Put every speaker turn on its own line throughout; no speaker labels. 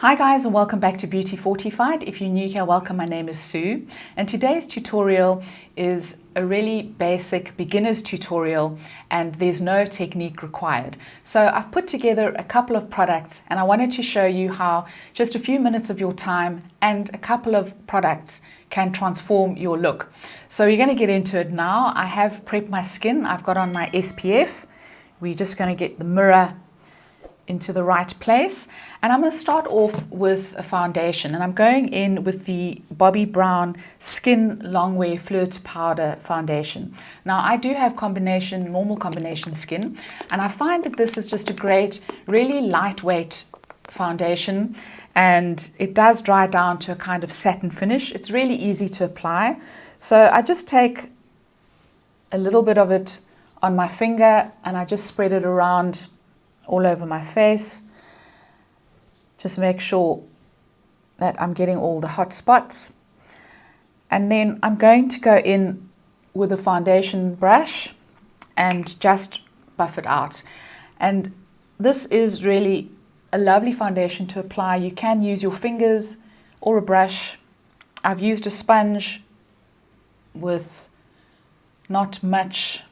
Hi guys, and welcome back to Beauty Fortified. If you're new here, welcome. My name is Sue, and today's tutorial is a really basic beginner's tutorial, and there's no technique required. So I've put together a couple of products, and I wanted to show you how just a few minutes of your time and a couple of products can transform your look. So we're going to get into it now. I have prepped my skin. I've got on my SPF. We're just going to get the mirror into the right place, and I'm going to start off with a foundation, and I'm going in with the Bobbi Brown Skin Longwear Fluid to Powder foundation. Now I do have normal combination skin, and I find that this is just a great, really lightweight foundation, and it does dry down to a kind of satin finish. It's really easy to apply, so I just take a little bit of it on my finger and I just spread it around all over my face. Just make sure that I'm getting all the hot spots. And then I'm going to go in with a foundation brush and just buff it out. And this is really a lovely foundation to apply. You can use your fingers or a brush. I've used a sponge with not much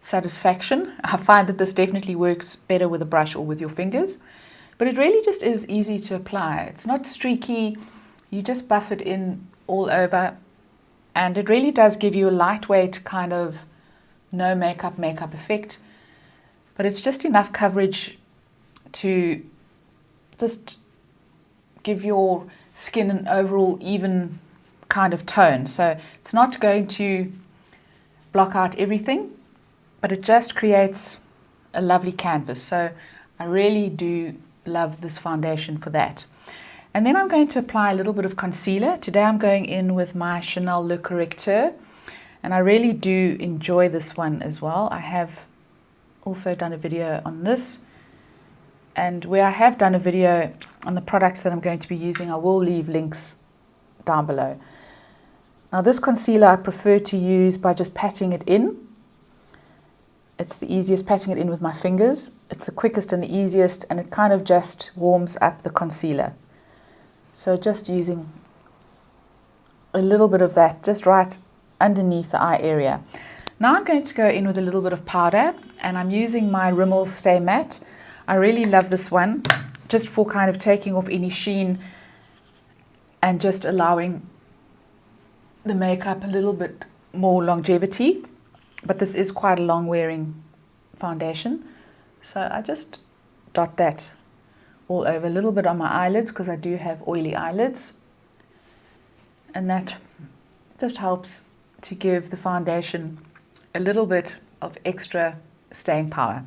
satisfaction. I find that this definitely works better with a brush or with your fingers, but it really just is easy to apply. It's not streaky. You just buff it in all over, and it really does give you a lightweight kind of no makeup effect, but it's just enough coverage to just give your skin an overall even kind of tone. So it's not going to block out everything, but it just creates a lovely canvas. So I really do love this foundation for that. And then I'm going to apply a little bit of concealer. Today I'm going in with my Chanel Le Correcteur, and I really do enjoy this one as well. I have also done a video on this, and where I have done a video on the products that I'm going to be using, I will leave links down below. Now this concealer I prefer to use by just patting it in. It's the easiest, patting it in with my fingers. It's the quickest and the easiest, and it kind of just warms up the concealer. So just using a little bit of that just right underneath the eye area. Now I'm going to go in with a little bit of powder, and I'm using my Rimmel Stay Matte. I really love this one, just for kind of taking off any sheen and just allowing the makeup a little bit more longevity. But this is quite a long wearing foundation. So I just dot that all over, a little bit on my eyelids because I do have oily eyelids. And that just helps to give the foundation a little bit of extra staying power.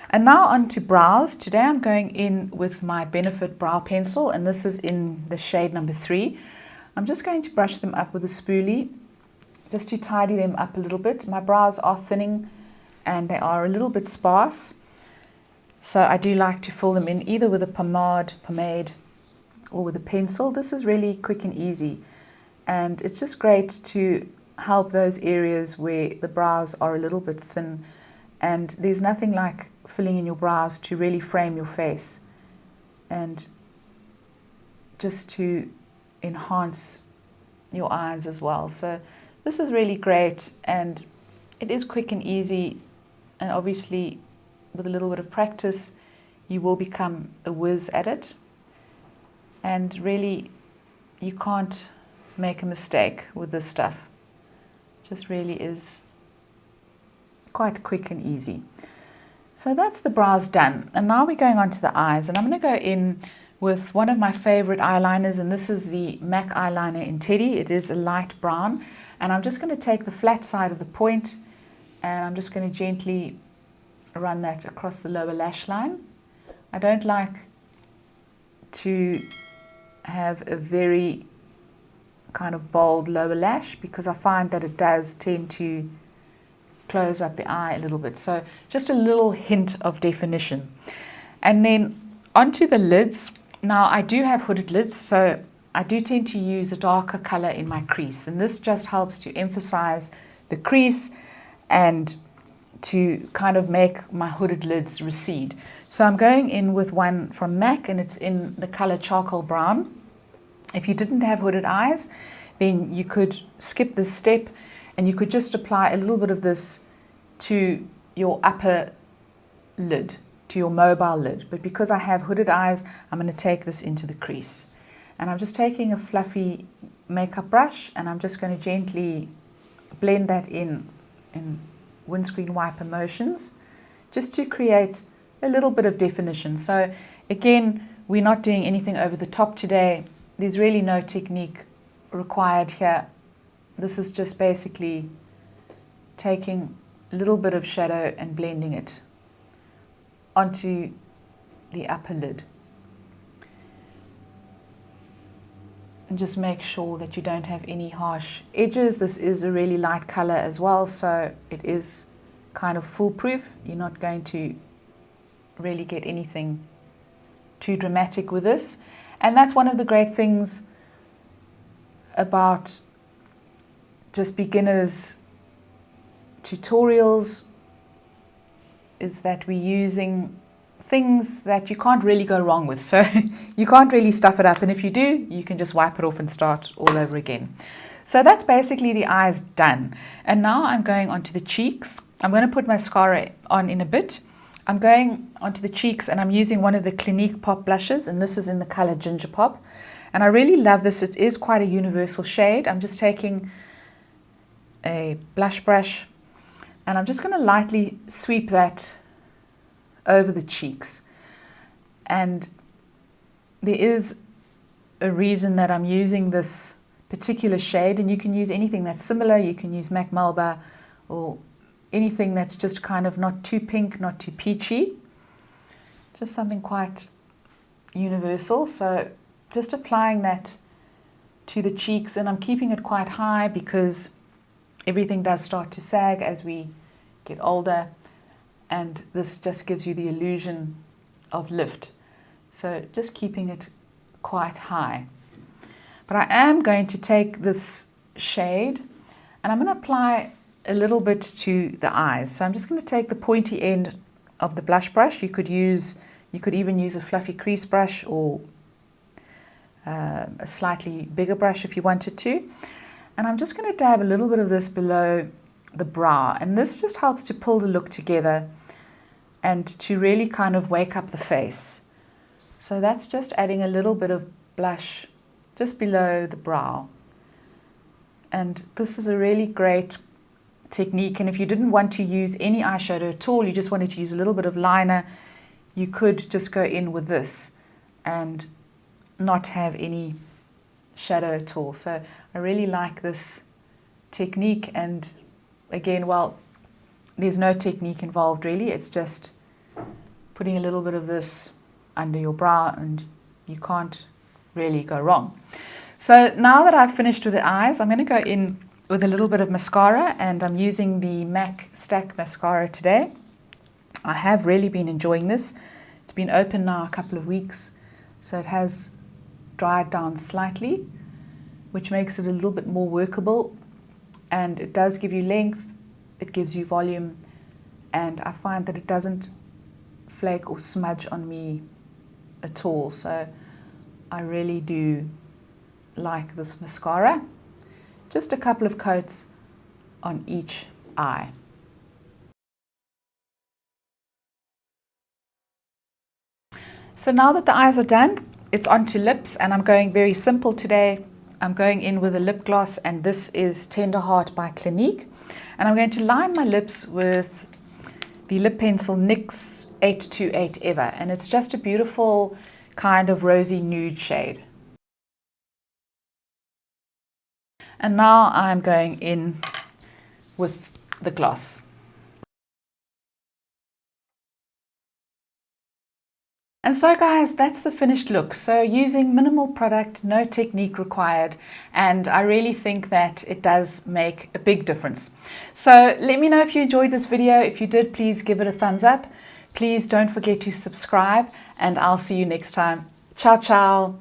And now on to brows. Today I'm going in with my Benefit Brow Pencil, and this is in the shade number 3. I'm just going to brush them up with a spoolie, just to tidy them up a little bit. My brows are thinning and they are a little bit sparse, so I do like to fill them in either with a pomade or with a pencil. This is really quick and easy, and it's just great to help those areas where the brows are a little bit thin, and there's nothing like filling in your brows to really frame your face and just to enhance your eyes as well. So this is really great, and it is quick and easy, and obviously with a little bit of practice you will become a whiz at it, and really you can't make a mistake with this stuff. It just really is quite quick and easy. So that's the brows done, and now we're going on to the eyes, and I'm going to go in with one of my favorite eyeliners, and this is the MAC eyeliner in Teddy. It is a light brown. And I'm just going to take the flat side of the point, and I'm just going to gently run that across the lower lash line. I don't like to have a very kind of bold lower lash because I find that it does tend to close up the eye a little bit. So just a little hint of definition. And then onto the lids. Now I do have hooded lids, so I do tend to use a darker color in my crease, and this just helps to emphasize the crease and to kind of make my hooded lids recede. So I'm going in with one from MAC, and it's in the color charcoal brown. If you didn't have hooded eyes, then you could skip this step and you could just apply a little bit of this to your upper lid, to your mobile lid. But because I have hooded eyes, I'm going to take this into the crease. And I'm just taking a fluffy makeup brush and I'm just going to gently blend that in windscreen wiper motions, just to create a little bit of definition. So again, we're not doing anything over the top today. There's really no technique required here. This is just basically taking a little bit of shadow and blending it onto the upper lid. And just make sure that you don't have any harsh edges. This is a really light color as well, so it is kind of foolproof. You're not going to really get anything too dramatic with this. And that's one of the great things about just beginners tutorials, is that we're using things that you can't really go wrong with. So you can't really stuff it up. And if you do, you can just wipe it off and start all over again. So that's basically the eyes done. And now I'm going onto the cheeks. I'm going to put mascara on in a bit. I'm going onto the cheeks and I'm using one of the Clinique Pop blushes. And this is in the color Ginger Pop. And I really love this. It is quite a universal shade. I'm just taking a blush brush and I'm just going to lightly sweep that over the cheeks. And there is a reason that I'm using this particular shade, and you can use anything that's similar. You can use MAC Malba or anything that's just kind of not too pink, not too peachy. Just something quite universal. So just applying that to the cheeks, and I'm keeping it quite high because everything does start to sag as we get older. And this just gives you the illusion of lift. So just keeping it quite high. But I am going to take this shade and I'm going to apply a little bit to the eyes. So I'm just going to take the pointy end of the blush brush. You could even use a fluffy crease brush or a slightly bigger brush if you wanted to. And I'm just going to dab a little bit of this below the brow. And this just helps to pull the look together and to really kind of wake up the face. So that's just adding a little bit of blush just below the brow. And this is a really great technique. And if you didn't want to use any eyeshadow at all, you just wanted to use a little bit of liner, you could just go in with this and not have any shadow at all. So I really like this technique. And again, well, there's no technique involved really. It's just putting a little bit of this under your brow and you can't really go wrong. So now that I've finished with the eyes, I'm going to go in with a little bit of mascara, and I'm using the MAC Stack Mascara today. I have really been enjoying this. It's been open now a couple of weeks, so it has dried down slightly, which makes it a little bit more workable, and it does give you length. It gives you volume, and I find that it doesn't flake or smudge on me at all. So I really do like this mascara. Just a couple of coats on each eye. So now that the eyes are done, it's on to lips, and I'm going very simple today. I'm going in with a lip gloss, and this is Tenderheart by Clinique. And I'm going to line my lips with the lip pencil NYX 828 Ever. And it's just a beautiful kind of rosy nude shade. And now I'm going in with the gloss. And so guys, that's the finished look. So using minimal product, no technique required, and I really think that it does make a big difference. So let me know if you enjoyed this video. If you did, please give it a thumbs up. Please don't forget to subscribe, and I'll see you next time. Ciao, ciao.